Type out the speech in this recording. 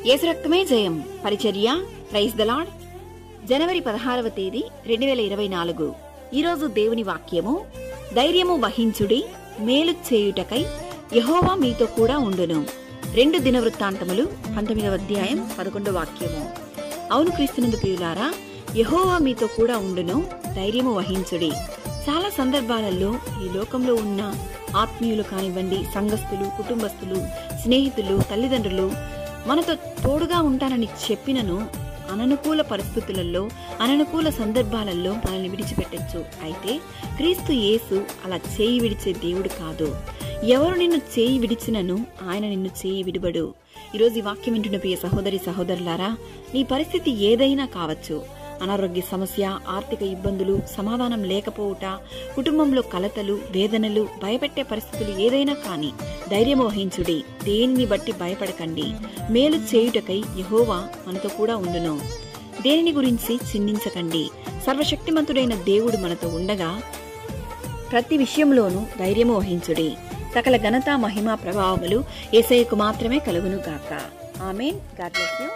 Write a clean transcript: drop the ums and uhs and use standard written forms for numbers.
యేసు రక్తమే జయం పరిచర్య ప్రైజ్ ద లార్డ్. జనవరి 16వ తేదీ 2024. ఈరోజు దేవుని వాక్యము, ధైర్యము వహించుడి, మేలు చేయుటకై యెహోవా మీతో కూడా ఉండును. 2 దినవృత్తాంతములు 19వ అధ్యాయం 11వ వాక్యము. అవును క్రీస్తునందు ప్రియులారా, యెహోవా మీతో కూడా ఉండును, ధైర్యము వహించుడి. చాలా సందర్భాలలో ఈ లోకంలో ఉన్న ఆత్మీయులు కానివ్వండి, సంఘస్థులు, కుటుంబస్తులు, స్నేహితులు, తల్లిదండ్రులు మనతో తోడుగా ఉంటానని చెప్పినను అననుకూల పరిస్థితులలో, అననుకూల సందర్భాలలో మనల్ని విడిచిపెట్టచ్చు. అయితే క్రీస్తు యేసు అలా చేయి విడిచే దేవుడు కాదు. ఎవరు నిన్ను చేయి విడిచినను ఆయన నిన్ను చేయి విడుబడు. ఈరోజు ఈ వాక్యం వింటున్న ప్రియ సహోదరి సహోదరులారా, నీ పరిస్థితి ఏదైనా కావచ్చు. అనారోగ్య సమస్య, ఆర్థిక ఇబ్బందులు, సమాధానం లేకపోవుట, కుటుంబంలో కలతలు, వేదనలు, భయపెట్టే పరిస్థితులు ఏదైనా కానీ ధైర్యం వహించుడి. దేనిని బట్టి భయపడకండి. మేలు చేయుటకై యెహోవా మనతో కూడా ఉండును. దేనిని గురించి చింతించకండి. సర్వశక్తిమంతుడైన దేవుడు మనతో ఉండగా ప్రతి విషయంలోనూ ధైర్యము వహించుడి. సకల ఘనత, మహిమ, ప్రభావములు యేసయ్యకు మాత్రమే కలుగును గాక. ఆమేన్. God bless you.